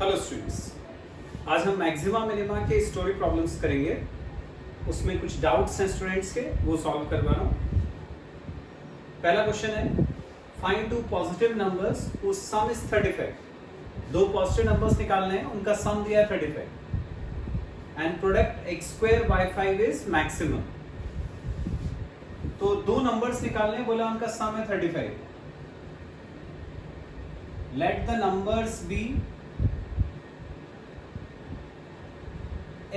Hello students, आज हम maxima minima के स्टोरी प्रॉब्लम्स करेंगे। उसमें कुछ डाउट्स हैं स्टूडेंट्स के, वो सॉल्व करवा रहा हूँ। पहला क्वेश्चन है, find two positive numbers whose sum is 35। दो पॉजिटिव नंबर्स निकालने हैं, उनका सम दिया है 35 and product x² y5 is maximum. तो दो नंबर्स निकालने हैं, बोला उनका सम है 35। Let the numbers be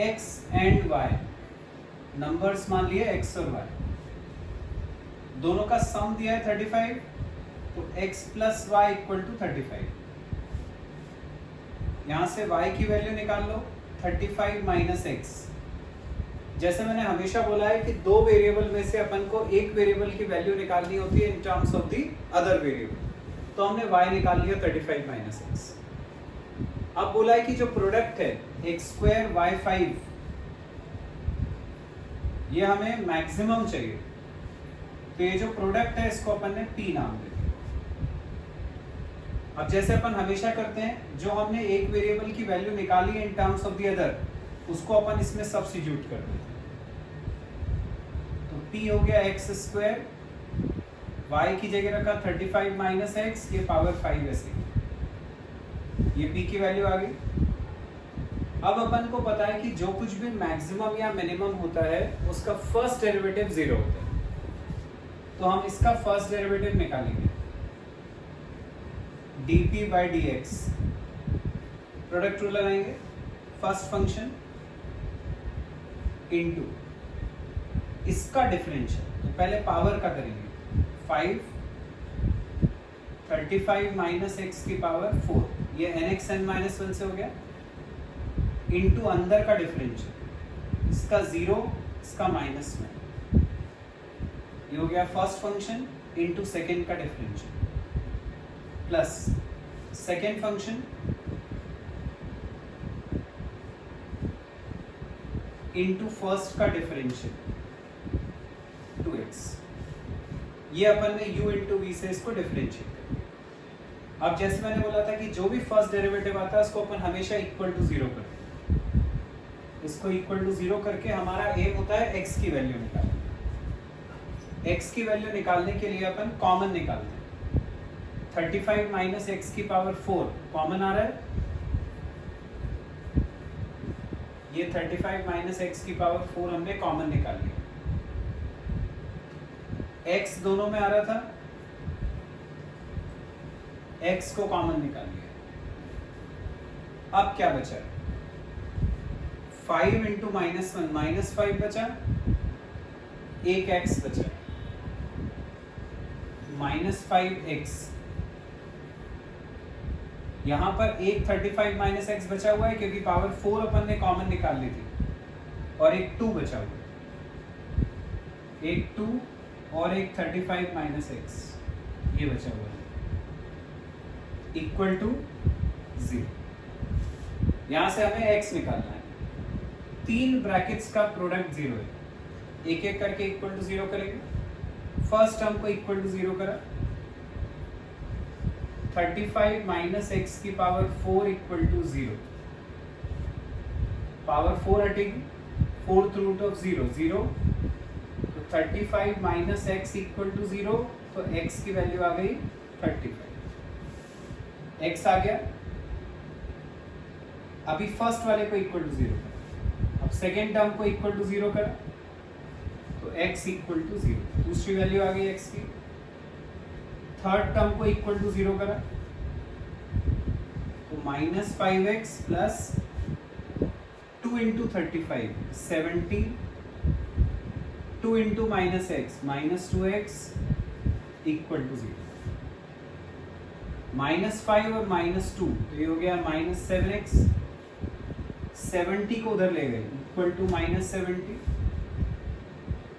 x and y। Numbers मान लिए x और y, दोनों का सम दिया है 35, तो x plus y equal to 35। यहां से y की वैल्यू निकाल लो, 35 माइनस x। जैसे मैंने हमेशा बोला है कि दो वेरिएबल में से अपन को एक वेरिएबल की वैल्यू निकालनी होती है in terms of the other variable, तो हमने y निकाल लिया 35 माइनस x। अब बोला है कि जो प्रोडक्ट है x² y5, ये हमें मैक्सिमम चाहिए, तो ये जो प्रोडक्ट है इसको अपन ने P नाम दे दिया। अब जैसे अपन हमेशा करते हैं, जो हमने एक वेरिएबल की वैल्यू निकाली है in terms of the other, उसको अपन इसमें सब्स्टिट्यूट कर देते हैं। तो P हो गया x², y की जगह रखा 35 माइनस x, ये पावर 5 ऐसे, ये p की वैल्यू आ गई। अब अपन को पता है कि जो कुछ भी मैक्सिमम या मिनिमम होता है उसका फर्स्ट डेरिवेटिव 0 होता है, तो हम इसका फर्स्ट डेरिवेटिव निकालेंगे, dp by dx। Product rule लगाएंगे, फर्स्ट फंक्शन इनटू इसका डिफरेंशियल, तो पहले पावर का करेंगे, 5 35 माइनस एक्स की पावर 4, ये nxn-1 से हो गया, इनटू अंदर का डिफरेंशियल, इसका 0 इसका माइनस में, ये हो गया फर्स्ट फंक्शन इनटू सेकेंड का differential, plus second function into first का डिफरेंशियल 2x। ये अपन ने u इंटू वी से इसको डिफरेंशिएट कर। अब जैसे मैंने बोला था कि जो भी फर्स्ट डेरिवेटिव आता है उसको अपन हमेशा इक्वल टू 0 करते हैं। इसको इक्वल टू 0 करके हमारा एम होता है x की वैल्यू निकालना। x की वैल्यू निकालने के लिए अपन कॉमन निकालते हैं, 35 माइनस एक्स की पावर 4 कॉमन आ रहा है, ये 35 माइनस एक्स की पावर 4 हमने कॉमन निकाल लिया। x दोनों में आ रहा था, x को कॉमन निकाल लिया। अब क्या बचा, 5 इंटू -1 -5 बचा, एक x बचा, -5x। यहां पर एक 35 माइनस एक्स बचा हुआ है क्योंकि पावर 4 अपन ने कॉमन निकाल ली थी, और एक 2 बचा हुआ है, एक 2 और एक 35 माइनस एक्स, ये बचा हुआ है, इक्वल टू 0। यहां से हमें x निकालना है, तीन ब्रैकेट्स का प्रोडक्ट 0 है, एक एक करके इक्वल टू 0 करेंगे। फर्स्ट टर्म को इक्वल टू 0 करा, 35 माइनस एक्स की पावर 4 इक्वल टू 0, पावर 4 हटेगी, 4th रूट ऑफ 0 0, तो 35 माइनस एक्स इक्वल टू 0, तो x की वैल्यू आ गई 35, x आ गया। अभी फर्स्ट वाले को इक्वल टू 0 करा, अब सेकेंड टर्म को इक्वल टू 0 करा, तो x इक्वल टू 0, दूसरी वैल्यू आ गई x की। थर्ड टर्म को इक्वल टू 0 करा, तो -5x plus 2 into 35 70, 2 into minus x -2x equal to 0, -5 और -2, तो ये हो गया -7x, 70 को उधर ले गए इक्वल टू -70,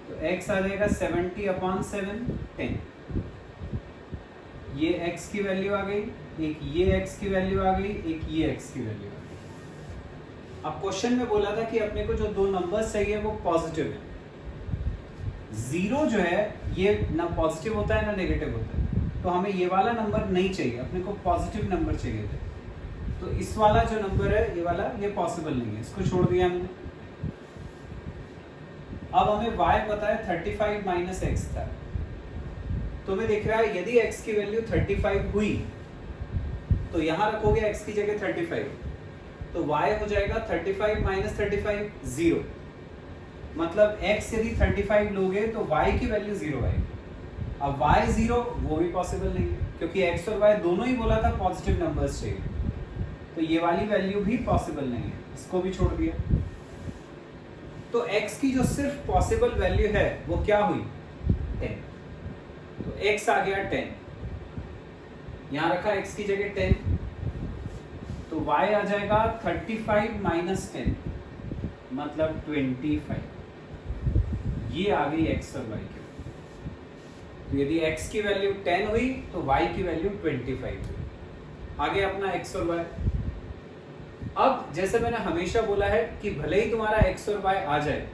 तो x आ जाएगा 70/7 10। ये x की वैल्यू आ गई, एक ये x की वैल्यू आ गई, एक ये x की वैल्यू आ गई। अब क्वेश्चन में बोला था कि अपने को जो दो नंबर्स चाहिए वो पॉजिटिव है। 0 जो है ये ना पॉजिटिव होता है ना नेगेटिव होता है, तो हमें ये वाला नंबर नहीं चाहिए, अपने को पॉजिटिव नंबर चाहिए थे। तो तो इस वाला जो नंबर है ये वाला, ये पॉसिबल नहीं है, इसको छोड़ दिया हमने। अब हमें y पता है 35 माइनस एक्स था, तो हमें दिख रहा है यदि x की वैल्यू 35 हुई तो यहाँ रखोगे x की जगह 35, तो y हो जाएगा 35 माइनस 35 0। मतलब x यदि 35 लोगे तो y की वैल्यू 0 आएगी। अब y 0 वो भी पॉसिबल नहीं है, क्योंकि x और y दोनों ही बोला था पॉजिटिव नंबर्स चाहिए, तो ये वाली वैल्यू भी पॉसिबल नहीं है, इसको भी छोड़ दिया। तो x की जो सिर्फ पॉसिबल वैल्यू है वो क्या हुई 10, तो x आ गया 10, यहां रखा x की जगह 10, तो y आ जाएगा 35 माइनस 10 मतलब 25। ये आ गई x और y की। तो यदि x की वैल्यू 10 हुई तो y की वैल्यू 25 हुई। आगे अपना x और y। अब जैसे मैंने हमेशा बोला है कि भले ही तुम्हारा x और y आ जाए,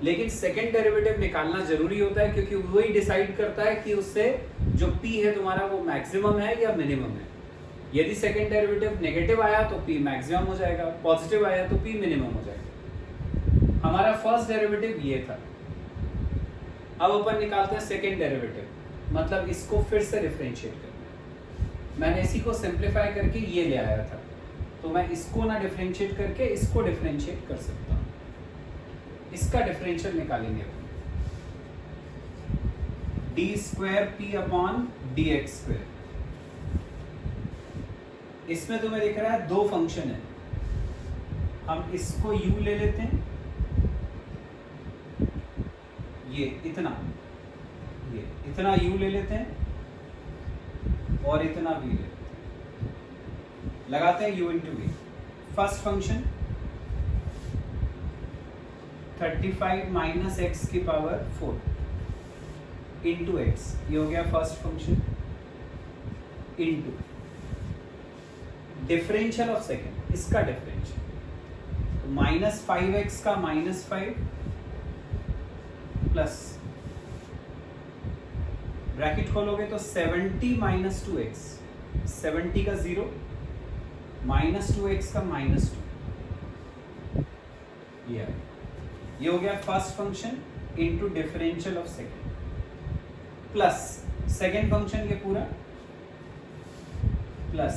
लेकिन सेकंड डेरिवेटिव निकालना जरूरी होता है, क्योंकि वही डिसाइड करता है कि उससे जो p है तुम्हारा वो मैक्सिमम है या मिनिमम है। यदि सेकंड डेरिवेटिव नेगेटिव आया तो p मैक्सिमम हो जाएगा, पॉजिटिव आया तो p मिनिमम हो जाएगा। हमारा फर्स्ट डेरिवेटिव ये था। अब अपन निकालते हैं सेकंड डेरिवेटिव, मतलब इसको फिर से डिफरेंशिएट करना। मैंने इसी को सिंप्लीफाई करके ये ले आया था, तो मैं इसको ना डिफरेंशिएट करके इसको डिफरेंशिएट कर सकता हूँ। इसका डिफरेंशियल निकालेंगे D square P upon D x square. इसमें तुम्हें दिख रहा है दो फंक्शन है, हम इसको u ले लेते हैं, ये इतना u ले लेते हैं और इतना v ले लेते हैं, लगाते हैं u into v। First function 35 minus x की पावर 4 इंटू एक्स, ये हो गया first function, into differential of second, इसका डिफरेंशियल, तो माइनस 5x का माइनस 5 प्लस ब्रैकेट खोलोगे तो 70 माइनस 2x, 70 का 0 माइनस 2x का माइनस 2, ये हो गया first function into differential of second plus second function ये पूरा प्लस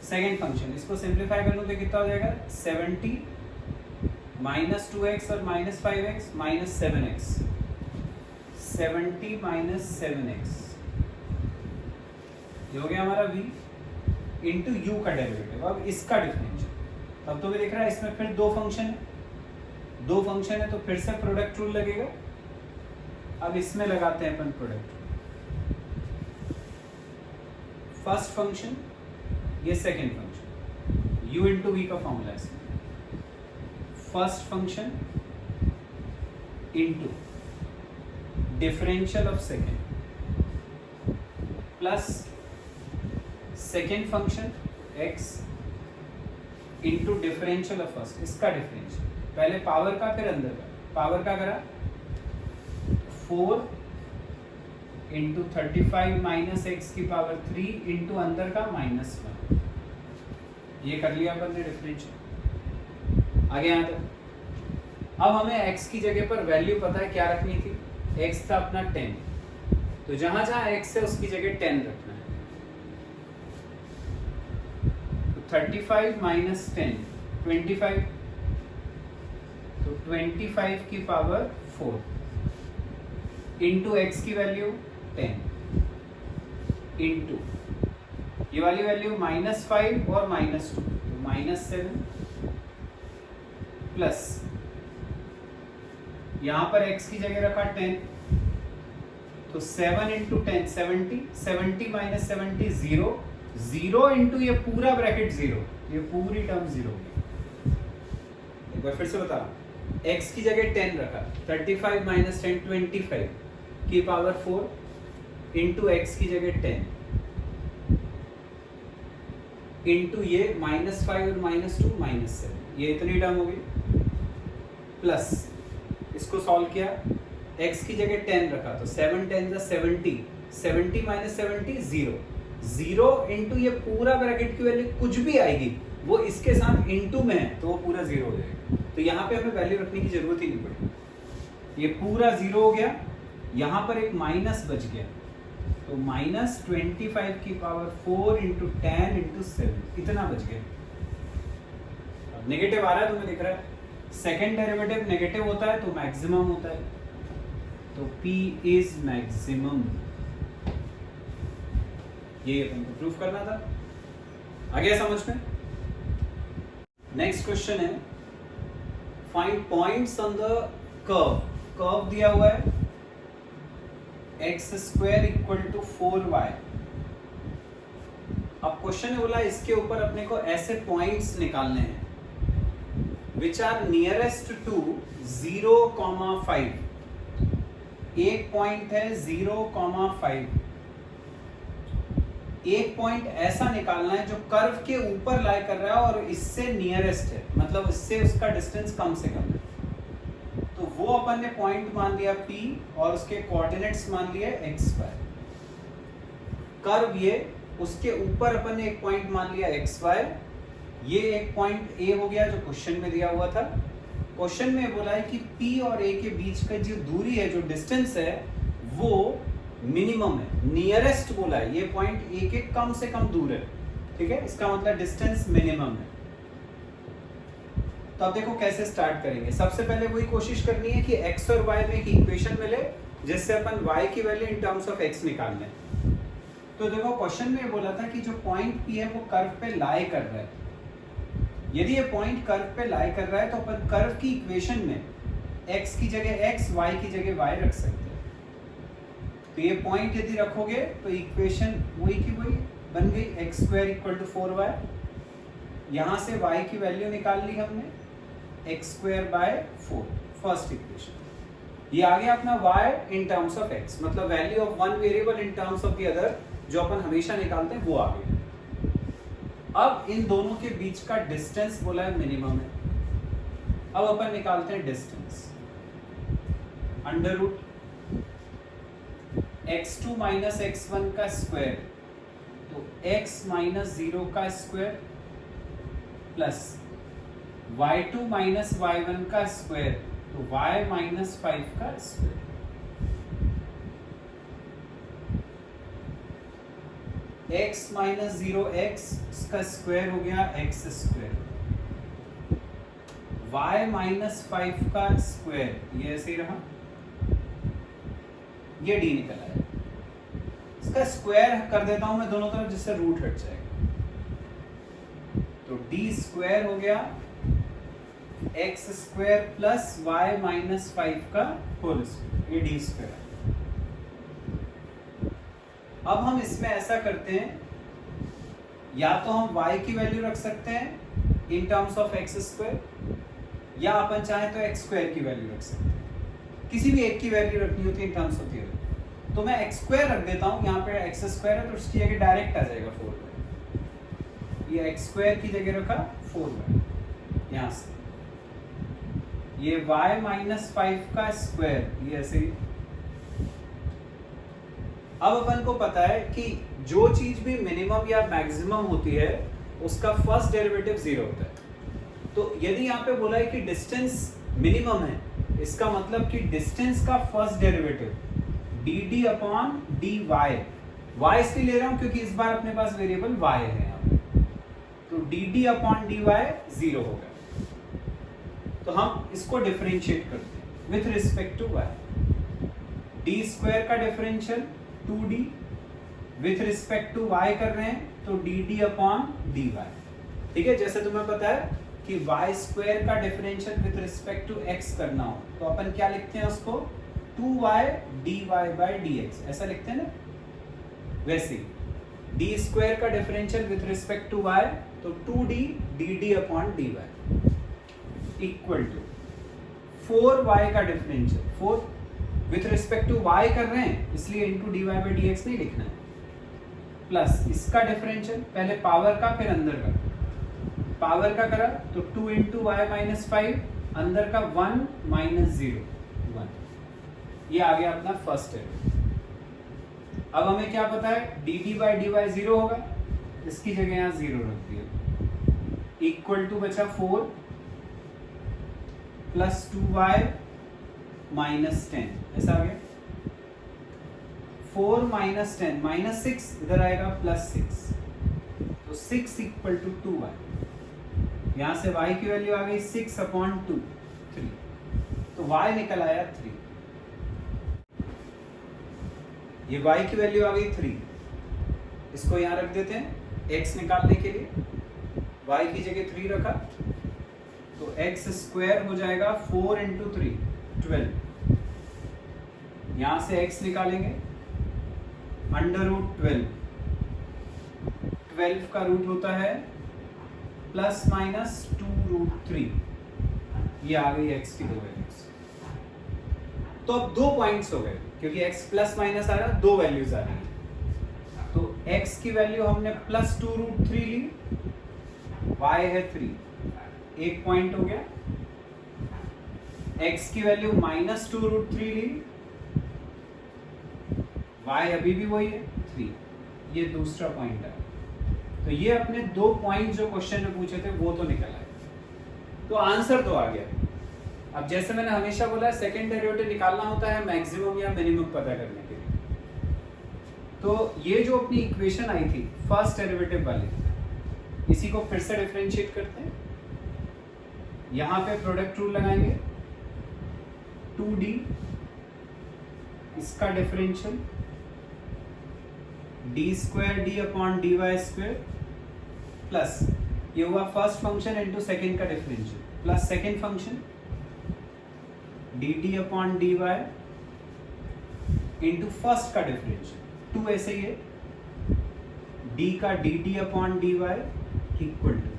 सेकेंड फंक्शन। इसको सिंप्लीफाई कर लूं तो कितना हो जाएगा 70 माइनस 2x और minus 5x minus 7x, 70 minus 7x, ये हो गया हमारा v इंटू यू का डेरिवेटिव। अब इसका डिफरेंशियल, अब तो भी दिख रहा है इसमें फिर दो फंक्शन है तो फिर से प्रोडक्ट रूल लगेगा। अब इसमें लगाते हैं अपन प्रोडक्ट, फर्स्ट फंक्शन ये second function, u into v का फॉर्मूला है इसमें, first function into differential of second plus second function x into differential of first, इसका डिफरेंशियल, पहले पावर का फिर अंदर का, पावर का करा 4 इंटू 35 माइनस एक्स की पावर 3 इंटू अंदर का माइनस 1, ये कर लिया अपन ने डिफरेंशियल। आगे यहाँ तक अब हमें x की जगह पर वैल्यू पता है क्या रखनी थी, x था अपना 10, तो जहां जहां x है उसकी जगह 10 रखना है। तो 35 माइनस 10 25, तो 25 की पावर 4 इंटू x की वैल्यू 10 इंटू ये वाली वैल्यू माइनस 5 और माइनस 2, तो माइनस 7 प्लस यहां पर x की जगह रखा 10, तो 7 इंटू 10 70, 70 माइनस 70 0, 0 इंटू ये पूरा ब्रैकेट 0, ये पूरी टर्म 0 होगी। एक बार फिर से बता रहा हूं, x की जगह 10 रखा, 35 माइनस 10 25 की पावर 4 इंटू एक्स की जगह 10 इंटू ये माइनस 5 और माइनस 2 माइनस 7, ये इतनी टर्म हो गई, प्लस इसको सॉल्व किया, x की जगह 10 रखा तो 7 10 70, 70 माइनस 70 0, 0 इंटू ये पूरा ब्रैकेट की वैल्यू कुछ भी आएगी वो इसके साथ इंटू में है तो वो पूरा 0 हो जाएगा। तो यहाँ पे हमें वैल्यू रखने की जरूरत ही नहीं पड़ेगी। ये पूरा 0 हो गया, यहाँ पर एक माइनस बच गया तो -25 की पावर 4 इंटू 10 इंटू 7 इतना बच गया। नेगेटिव आ रहा है तुम्हें दिख रहा है, सेकेंड डेरिवेटिव नेगेटिव होता है तो मैक्सिमम होता है, तो P इज मैक्सिमम। ये अपन को प्रूफ करना था। आ गया समझ में? नेक्स्ट क्वेश्चन है find points on the curve. Curve दिया हुआ है x² = 4y। अब क्वेश्चन ने बोला इसके ऊपर अपने को ऐसे पॉइंट्स निकालने हैं which are nearest to 0,5। एक पॉइंट है 0,5। एक पॉइंट ऐसा निकालना है जो कर्व के ऊपर लाई कर रहा है और इससे नियरेस्ट है, मतलब इससे उसका डिस्टेंस कम से कम है। तो वो अपन ने पॉइंट मान लिया P और उसके कोऑर्डिनेट्स मान लिए xy। कर्व ये, उसके ऊपर अपन ने एक पॉइंट मान लिया xy। ये एक पॉइंट A हो गया जो क्वेश्चन में दिया हुआ था। क्वेश्चन में बोला है कि P और A के बीच का जो दूरी है, जो डिस्टेंस है, वो मिनिमम है, नियरेस्ट बोला है। ये पॉइंट A के कम से कम दूर है, ठीक है, इसका मतलब डिस्टेंस मिनिमम है। तो अब देखो कैसे स्टार्ट करेंगे। सबसे पहले वही कोशिश करनी है कि x और y में एक इक्वेशन मिले जिससे अपन y की value in terms of x निकाल लें। तो देखो क्वेश्चन में बोला था कि जो पॉइंट P है वो कर्व पे लाई कर रहा है। यदि ये पॉइंट कर्व पे लाई कर रहा है तो अपन कर्व की इक्वेशन में x की जगह x, y की जगह y रख सकते हैं। तो ये पॉइंट यदि रखोगे तो इक्वेशन वही की वही बन गई, x² = 4y। यहाँ से y की वैल्यू निकाल ली हमने, x²/4, फर्स्ट इक्वेशन। ये आ गया अपना y in terms of x, मतलब value of one variable in terms of the other, जो अपन हमेशा निकालते हैं वो आ गया। अब इन दोनों के बीच का डिस्टेंस बोला है मिनिमम है। अब अपन निकालते हैं distance. Under root x2 - x1 का स्क्वायर, तो x - 0 का स्क्वायर प्लस y2 - y1 का स्क्वायर, तो y - 5 का स्क्वायर। x - 0 x का स्क्वायर हो गया x², y - 5 का स्क्वायर, ये ऐसे ही रहा, ये d निकल आया। इसका स्क्वायर कर देता हूं मैं दोनों तरफ जिससे रूट हट जाएगा, तो d² हो गया x² प्लस y - 5 का होल स्क्वायर, ये d²। अब हम इसमें ऐसा करते हैं, या तो हम y की वैल्यू रख सकते हैं इन टर्म्स ऑफ x², या अपन चाहे तो x² की वैल्यू रख सकते हैं। किसी भी एक की वैल्यू रखनी होती है इन टर्म्स ऑफ थियरम, तो मैं x² रख देता हूँ। यहाँ पे x² है तो उसकी जगह डायरेक्ट आ जाएगा 4y। ये x² की जगह रखा 4y, यहाँ से ये y - 5 का स्क्वायर, ये ऐसे ही। अब अपन को पता है कि जो चीज भी मिनिमम या मैक्सिमम होती है उसका फर्स्ट डेरिवेटिव 0 होता है। तो यदि यहाँ पे बोला है कि डिस्टेंस मिनिमम है, इसका मतलब कि डिस्टेंस का फर्स्ट डेरिवेटिव dd/dy, y इसलिए ले रहा हूं क्योंकि इस बार अपने पास वेरिएबल y है यहाँ पे, तो dd/dy 0 होगा। तो हम इसको डिफरेंशिएट करते हैं with respect to y। d² का differential 2d, with respect to y कर रहे हैं तो dd/dy, ठीक है। जैसे तुम्हें पता है कि y² का differential with respect to x करना हो तो अपन क्या लिखते हैं उसको, 2y dy/dx, ऐसा लिखते हैं ना। वैसे d² का differential with respect to y तो 2d dd/dy equal to 4y का differential, 4 with respect to y कर रहे हैं इसलिए इंटू dy/dx नहीं लिखना है, प्लस इसका डिफरेंशियल, पहले पावर का फिर अंदर का। पावर का करा तो 2 इंटू y - 5, अंदर का 1 - 0 1, ये आ गया अपना फर्स्ट डेरिवेटिव। अब हमें क्या पता है, d d by d y 0 होगा, इसकी जगह यहाँ 0 रख दिया, इक्वल टू बचा 4 प्लस 2y माइनस 10, ऐसा आ गया। 4 माइनस 10 माइनस 6, इधर आएगा प्लस 6, तो 6 इक्वल टू 2y। यहां से y की वैल्यू आ गई 6/2, 3, तो y निकल आया 3। ये y की वैल्यू आ गई 3, इसको यहां रख देते हैं x निकालने के लिए, y की जगह 3 रखा, तो x स्क्वायर हो जाएगा 4 इंटू 3 12। यहां से x निकालेंगे, अंडर रूट 12 का रूट होता है प्लस माइनस 2√3, ये आ गई x की दो वैल्यूज। तो अब 2 पॉइंट्स हो गए, क्योंकि x प्लस माइनस आ रहा, 2 वैल्यूज आ रही है। तो x की वैल्यू हमने प्लस 2√3 ली, y है 3, एक पॉइंट हो गया। x की वैल्यू माइनस 2√3 ली, y अभी भी वही है 3, ये दूसरा पॉइंट है। तो ये अपने 2 पॉइंट जो क्वेश्चन में पूछे थे वो तो निकल आए, तो आंसर तो आ गया। अब जैसे मैंने हमेशा बोला है, सेकंड डेरिवेटिव निकालना होता है मैक्सिमम या मिनिमम पता करने के लिए। तो ये जो अपनी इक्वेशन आई थी फर्स्ट डेरिवेटिव वाली, इसी को फिर से डिफरेंशिएट करते हैं। यहां पे प्रोडक्ट रूल लगाएंगे, 2d इसका differential d square d upon d y square plus ये हुआ फर्स्ट फंक्शन इंटू सेकेंड का differential, plus second function d d upon d y into first का डिफरेंशियल, 2 ऐसे ही है, डी का d d upon d y equal to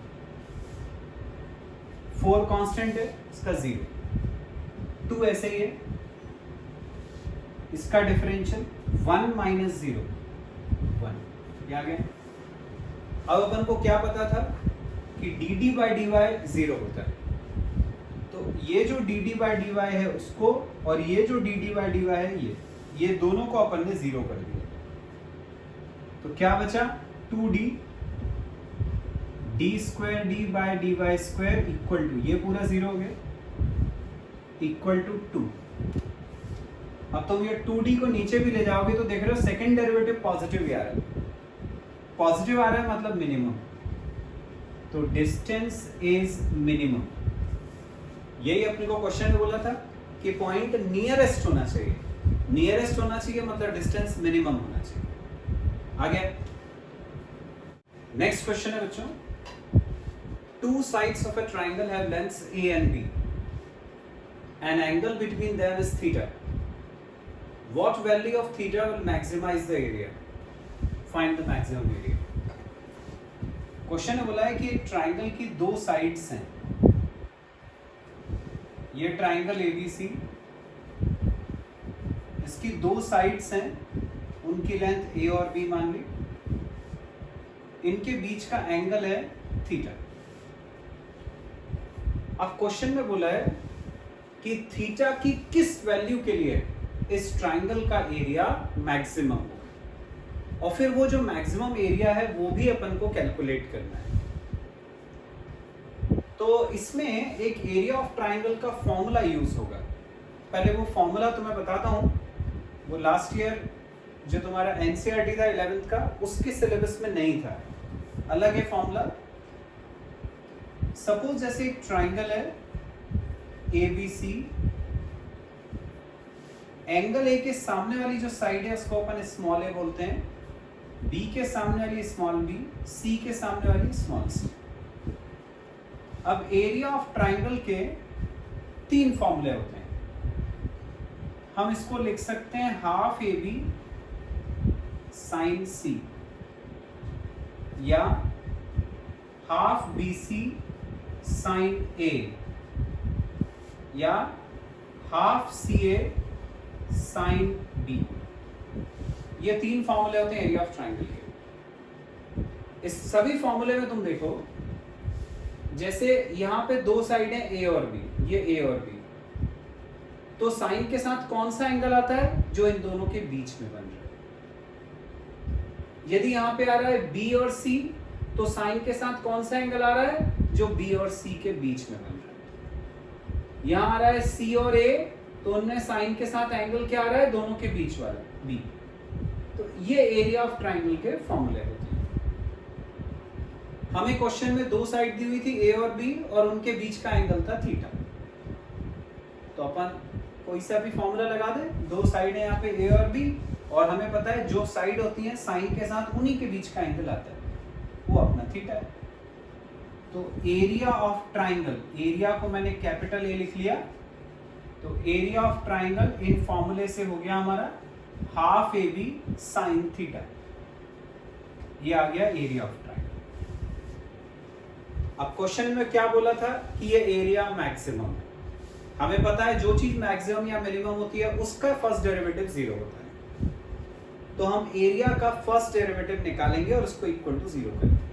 4 constant है, इसका 0, 2 ऐसे ही है, इसका डिफरेंशियल 1 माइनस 0 1, क्या गया। अब अपन को क्या पता था कि d d by d y 0 होता है, तो ये जो d d by d y है उसको, और ये जो d d by d y है ये दोनों को अपन ने 0 कर दिया। तो क्या बचा, 2d d square d by d y square equal to, ये पूरा 0 हो गया, इक्वल टू 2। अब तुम ये 2d को नीचे भी ले जाओगे तो देख रहे हो सेकंड डेरिवेटिव पॉजिटिव ही आ रहा है, पॉजिटिव आ रहा है मतलब मिनिमम, तो डिस्टेंस इज मिनिमम। यही अपने को क्वेश्चन में बोला था कि पॉइंट नियरेस्ट होना चाहिए, नियरेस्ट होना चाहिए मतलब डिस्टेंस मिनिमम होना चाहिए। आगे नेक्स्ट क्वेश्चन है बच्चों, 2 sides of a triangle have lengths a and b, an angle between them is theta, what value of theta will maximize the area, find the maximum area। Question ने बोला है कि triangle की 2 sides हैं, ये triangle ABC, इसकी 2 sides हैं, उनकी लेंथ a और b मान ली, इनके बीच का एंगल है थीटा। अब क्वेश्चन में बोला है कि थीटा की किस वैल्यू के लिए इस ट्राइंगल का एरिया मैक्सिमम हो, और फिर वो जो मैक्सिमम एरिया है वो भी अपन को कैलकुलेट करना है। तो इसमें एक एरिया ऑफ ट्राइंगल का फॉर्मूला यूज होगा। पहले वो फॉर्मूला तो मैं बताता हूं, वो लास्ट ईयर जो तुम्हारा एनसीईआरटी था 11th का, उसके सिलेबस में नहीं था, अलग है फॉर्मूला। सपोज जैसे एक ट्राइंगल है ABC, एंगल ए के सामने वाली जो साइड है उसको अपन स्मॉल ए बोलते हैं, बी के सामने वाली स्मॉल बी, सी के सामने वाली स्मॉल सी। अब एरिया ऑफ ट्राइंगल के 3 फॉर्मूले होते हैं, हम इसको लिख सकते हैं हाफ ए बी साइन सी, या हाफ बी सी साइन ए, या हाफ सी ए साइन बी। ये 3 फॉर्मूले होते हैं एरिया ऑफ ट्राइंगल के। इस सभी फॉर्मूले में तुम देखो, जैसे यहां पे 2 साइड है ए और बी, ये ए और बी, तो साइन के साथ कौन सा एंगल आता है जो इन दोनों के बीच में बन रहा है, यदि यहाँ पे आ रहा है बी और सी, तो साइन के साथ कौन सा एंगल आ रहा है, जो बी और सी के बीच में बन रहा है। यहाँ आ रहा है सी और ए, तो उनमें साइन के साथ एंगल क्या आ रहा है, दोनों के बीच वाला बी। तो ये एरिया ऑफ ट्राइंगल के फॉर्मूले होते हैं। हमें क्वेश्चन में दो साइड दी हुई थी ए और बी, और उनके बीच का एंगल था थीटा। तो अपन कोई सा भी फॉर्मूला लगा दे, दो साइड है यहाँ पे ए और बी, और हमें पता है जो साइड होती है साइन के साथ उन्हीं के बीच का एंगल आता है, वो अपना थीटा है। तो एरिया ऑफ ट्राइंगल, एरिया को मैंने कैपिटल ए लिख लिया, तो एरिया ऑफ ट्राइंगल इन फॉर्मूले से हो गया हमारा हाफ ए बी साइन थीटा। ये आ गया एरिया ऑफ ट्राइंगल। अब क्वेश्चन में क्या बोला था कि ये एरिया मैक्सिमम है। हमें पता है जो चीज मैक्सिमम या मिनिमम होती है उसका फर्स्ट डेरिवेटिव 0 होता है। तो हम एरिया का फर्स्ट डेरिवेटिव निकालेंगे और उसको इक्वल टू 0 करेंगे।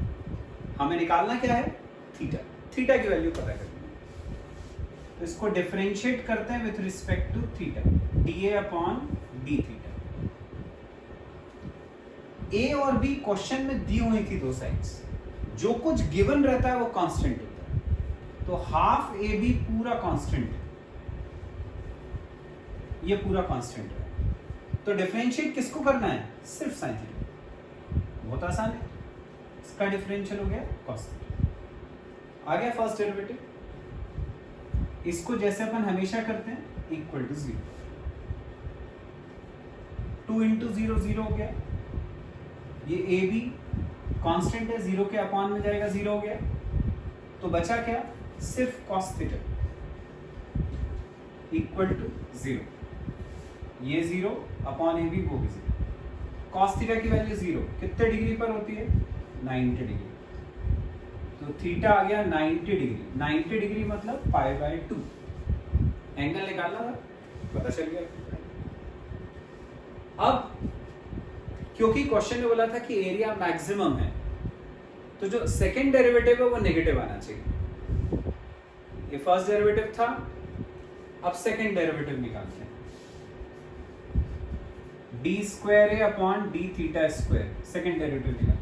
हमें निकालना क्या है, थीटा। थीटा की वैल्यू पता करनी है, तो इसको डिफरेंशिएट करते हैं with respect to theta, dA upon d theta. A और बी क्वेश्चन में दी हुई थी दो साइड्स, जो कुछ गिवन रहता है वो कांस्टेंट होता है। तो हाफ ए बी पूरा कांस्टेंट है, ये पूरा कांस्टेंट है। तो डिफरेंशिएट किसको करना है, सिर्फ साइन थीटा। बहुत आसान है, इसका डिफरेंशियल हो गया cos थीटा। आ गया फर्स्ट डेरिवेटिव। इसको जैसे अपन हमेशा करते हैं, इक्वल टू 0। 2 इंटू 0 0 हो गया। ये ए बी कॉन्स्टेंट है, 0 के अपॉन में जाएगा, 0 हो गया। तो बचा क्या, सिर्फ cos थीटा इक्वल टू 0। ये 0 अपॉन ए बी, वो भी 0। cos थीटा की वैल्यू 0 कितने डिग्री पर होती है, 90 डिग्री। तो थीटा आ गया 90 डिग्री। 90 डिग्री मतलब π/2। एंगल निकालना था, पता चल गया। अब क्योंकि क्वेश्चन में बोला था कि एरिया मैक्सिमम है, तो जो सेकंड डेरिवेटिव है वो नेगेटिव आना चाहिए। ये फर्स्ट डेरिवेटिव था, अब सेकंड डेरिवेटिव निकालते हैं। D square A upon D theta square, second derivative निकाल।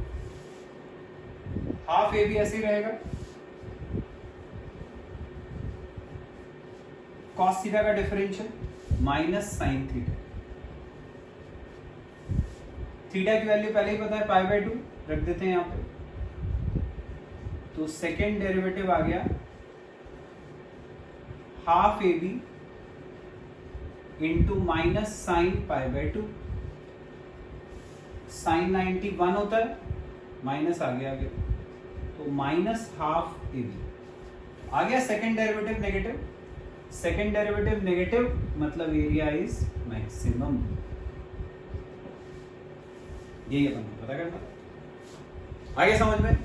हाफ ए भी ऐसे ही रहेगा, cos थीटा का differential minus sine theta. Theta की वैल्यू पहले ही पता है, π/2 रख देते हैं यहाँ पे। तो सेकेंड डेरिवेटिव आ गया हाफ ए B into minus sine π/2। Sine 91 होता है, माइनस आ गया आगे, तो माइनस हाफ ए बी आ गया। Second derivative negative, second derivative negative मतलब एरिया इज मैक्सिमम। यही अपन को पता करना, आगे समझ में।